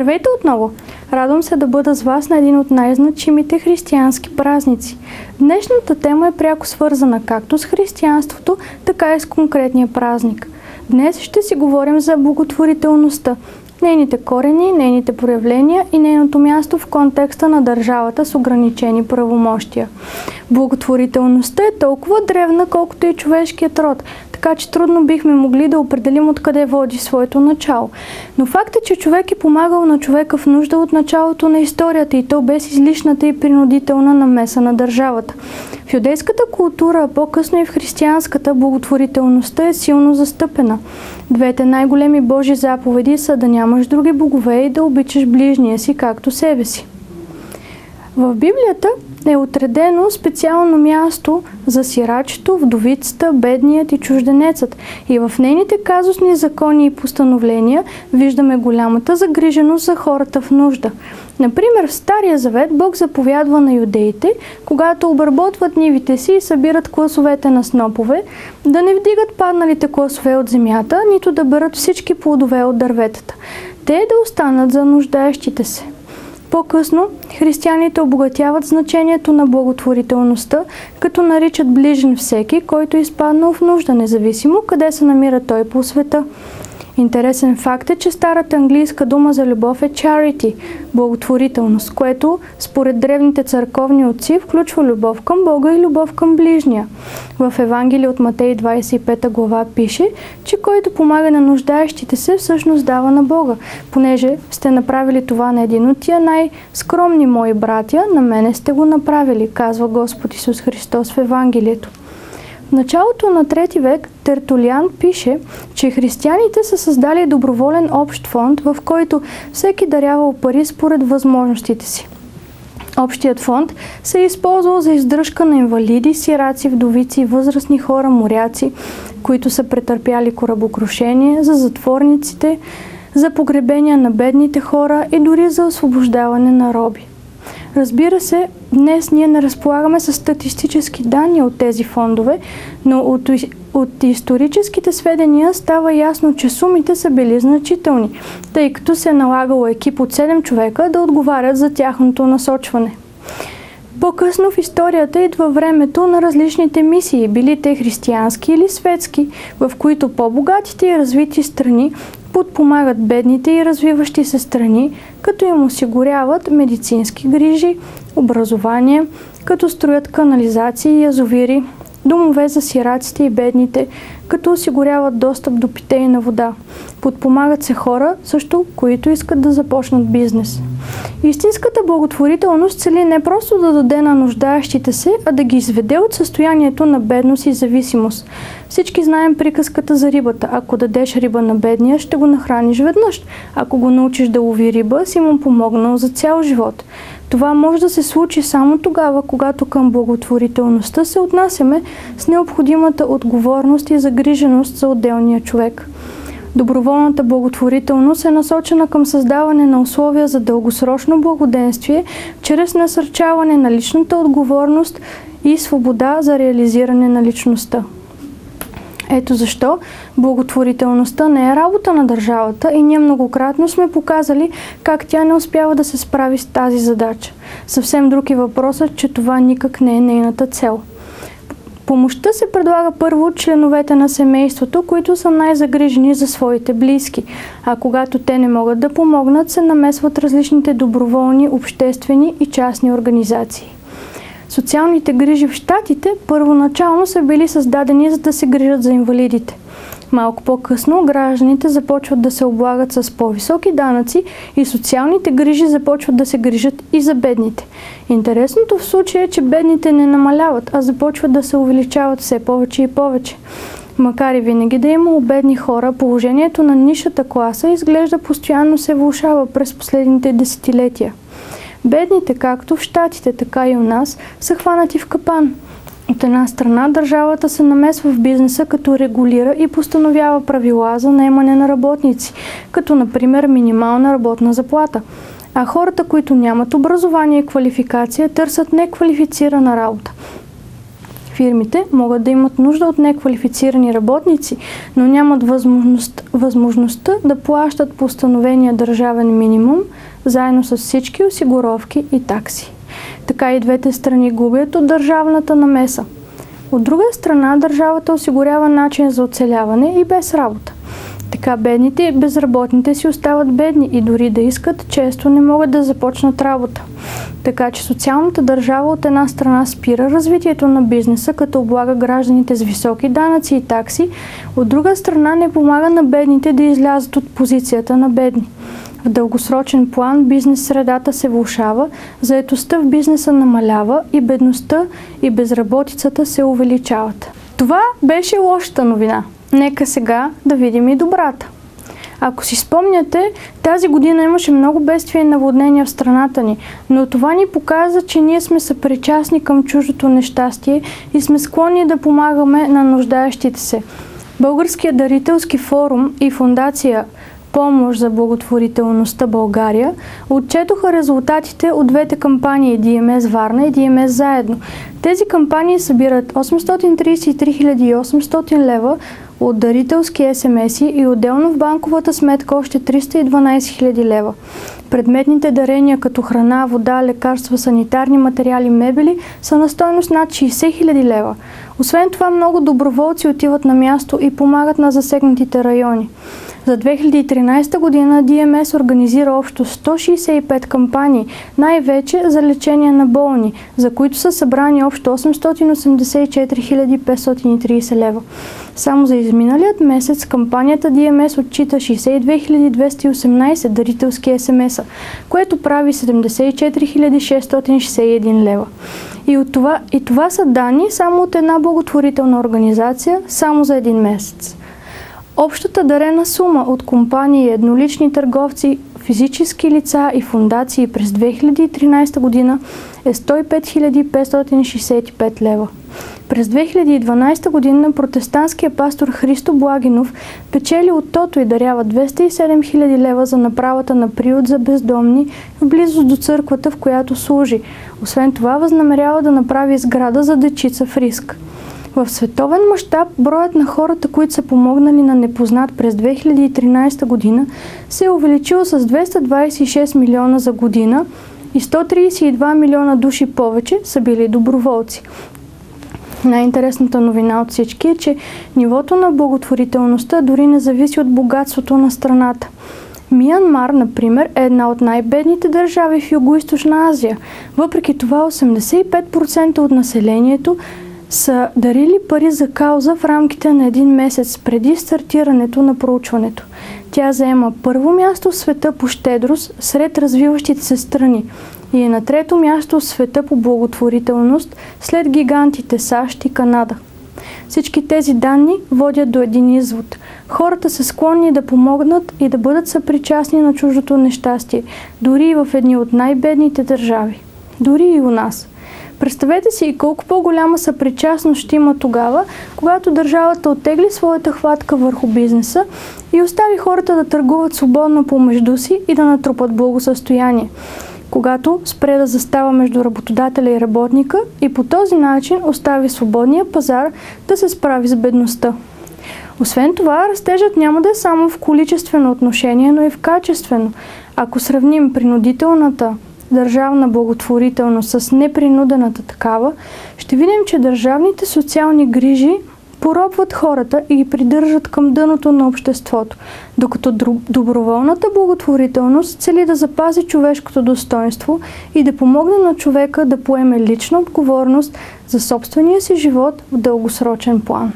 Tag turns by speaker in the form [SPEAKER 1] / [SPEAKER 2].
[SPEAKER 1] Здравейте отново! Радвам се да бъда с вас на един от най-значимите християнски празници. Днешната тема е пряко свързана както с християнството, така и с конкретния празник. Днес ще си говорим за благотворителността, нейните корени, нейните проявления и нейното място в контекста на държавата с ограничени правомощия. Благотворителността е толкова древна, колкото и човешкият род, така че трудно бихме могли да определим откъде води своето начало. Но факт е, че човек е помагал на човека в нужда от началото на историята и то без излишната и принудителна намеса на държавата. В юдейската култура, а по-късно и в християнската, благотворителността е силно застъпена. Двете най-големи Божи заповеди са да нямаш други богове и да обичаш ближния си както себе си. В Библията е отредено специално място за сирачето, вдовицата, бедният и чужденецът. И в нейните казусни закони и постановления виждаме голямата загриженост за хората в нужда. Например, в Стария завет Бог заповядва на юдеите, когато обработват нивите си и събират класовете на снопове, да не вдигат падналите класове от земята, нито да берат всички плодове от дърветата. Те да останат за нуждаещите се. По-късно християните обогатяват значението на благотворителността, като наричат ближен всеки, който е изпаднал в нужда, независимо къде се намира той по света. Интересен факт е, че старата английска дума за любов е charity – благотворителност, което според древните църковни отци включва любов към Бога и любов към ближния. В Евангелие от Матей 25 глава пише, че който помага на нуждаещите се, всъщност дава на Бога. Понеже сте направили това на един от тия най-скромни мои братя, на мене сте го направили, казва Господ Исус Христос в Евангелието. В началото на 3 век Тертулиан пише, че християните са създали доброволен общ фонд, в който всеки дарявал пари според възможностите си. Общият фонд се е използвал за издръжка на инвалиди, сираци, вдовици, възрастни хора, моряци, които са претърпяли корабокрушение, за затворниците, за погребения на бедните хора и дори за освобождаване на роби. Разбира се, днес ние не разполагаме с статистически данни от тези фондове, но от историческите сведения става ясно, че сумите са били значителни, тъй като се е налагало екип от 7 човека да отговарят за тяхното насочване. По-късно в историята идва времето на различните мисии, били те християнски или светски, в които по-богатите и развити страни подпомагат бедните и развиващи се страни, като им осигуряват медицински грижи, образование, като строят канализации и язовири, домове за сираците и бедните, като осигуряват достъп до питейна вода. Подпомагат се хора, също които искат да започнат бизнес. Истинската благотворителност цели не просто да даде на нуждаещите се, а да ги изведе от състоянието на бедност и зависимост. Всички знаем приказката за рибата. Ако дадеш риба на бедния, ще го нахраниш веднъж. Ако го научиш да лови риба, си му помогнал за цял живот. Това може да се случи само тогава, когато към благотворителността се отнасяме с необходимата отговорност и загриженост за отделния човек. Доброволната благотворителност е насочена към създаване на условия за дългосрочно благоденствие, чрез насърчаване на личната отговорност и свобода за реализиране на личността. Ето защо благотворителността не е работа на държавата и ние многократно сме показали как тя не успява да се справи с тази задача. Съвсем друг е въпросът, че това никак не е нейната цел. Помощта се предлага първо от членовете на семейството, които са най-загрижени за своите близки, а когато те не могат да помогнат, се намесват различните доброволни, обществени и частни организации. Социалните грижи в Щатите първоначално са били създадени за да се грижат за инвалидите. Малко по-късно гражданите започват да се облагат с по-високи данъци и социалните грижи започват да се грижат и за бедните. Интересното в случая е, че бедните не намаляват, а започват да се увеличават все повече и повече. Макар и винаги да е имало бедни хора, положението на нисшата класа изглежда постоянно се влошава през последните десетилетия. Бедните, както в Щатите, така и у нас, са хванати в капан. От една страна, държавата се намесва в бизнеса, като регулира и постановява правила за наемане на работници, като например минимална работна заплата. А хората, които нямат образование и квалификация, търсят неквалифицирана работа. Фирмите могат да имат нужда от неквалифицирани работници, но нямат възможността да плащат по установения държавен минимум, заедно с всички осигуровки и такси. Така и двете страни губят от държавната намеса. От друга страна, държавата осигурява начин за оцеляване и без работа. Така бедните и безработните си остават бедни и дори да искат, често не могат да започнат работа. Така че социалната държава от една страна спира развитието на бизнеса, като облага гражданите с високи данъци и такси, от друга страна не помага на бедните да излязат от позицията на бедни. В дългосрочен план бизнес средата се влошава, заетостта в бизнеса намалява и бедността и безработицата се увеличават. Това беше лошата новина. Нека сега да видим и добрата. Ако си спомняте, тази година имаше много бедствия и наводнения в страната ни, но това ни показа, че ние сме съпричастни към чуждото нещастие и сме склонни да помагаме на нуждаещите се. Българският дарителски форум и фондация Помощ за благотворителността България отчетоха резултатите от двете кампании DMS Варна и DMS Заедно. Тези кампании събират 833 800 лева от дарителски СМС-и и отделно в банковата сметка още 312 000 лева. Предметните дарения като храна, вода, лекарства, санитарни материали, мебели са на стойност над 60 000 лева. Освен това, много доброволци отиват на място и помагат на засегнатите райони. За 2013 година DMS организира общо 165 кампании, най-вече за лечение на болни, за които са събрани общо 884 530 лева. Само за изминалият месец кампанията DMS отчита 62 218 дарителски СМС-а, което прави 74 661 лева. И това са данни само от една благотворителна организация, само за един месец. Общата дарена сума от компании, еднолични търговци, физически лица и фондации през 2013 година е 105 565 лева. През 2012 година протестантският пастор Христо Благинов печели от тото и дарява 207 000 лева за направата на приют за бездомни в близост до църквата, в която служи. Освен това, възнамерява да направи сграда за дечица в риск. В световен мащаб броят на хората, които са помогнали на непознат през 2013 година, се е увеличил с 226 милиона за година и 132 милиона души повече са били доброволци. Най-интересната новина от всички е, че нивото на благотворителността дори не зависи от богатството на страната. Миянмар, например, е една от най-бедните държави в Югоизточна Азия. Въпреки това, 85% от населението са дарили пари за кауза в рамките на един месец преди стартирането на проучването. Тя заема първо място в света по щедрост сред развиващите се страни и е на трето място в света по благотворителност след гигантите САЩ и Канада. Всички тези данни водят до един извод. Хората са склонни да помогнат и да бъдат съпричастни на чуждото нещастие, дори и в едни от най-бедните държави. Дори и у нас. Представете си и колко по-голяма съпричастност ще има тогава, когато държавата оттегли своята хватка върху бизнеса и остави хората да търгуват свободно помежду си и да натрупат благосъстояние. Когато спре да застава между работодателя и работника и по този начин остави свободния пазар да се справи с бедността. Освен това, растежът няма да е само в количествено отношение, но и в качествено. Ако сравним принудителната държавна благотворителност с непринудената такава, ще видим, че държавните социални грижи поробват хората и ги придържат към дъното на обществото, докато доброволната благотворителност цели да запази човешкото достоинство и да помогне на човека да поеме лична отговорност за собствения си живот в дългосрочен план.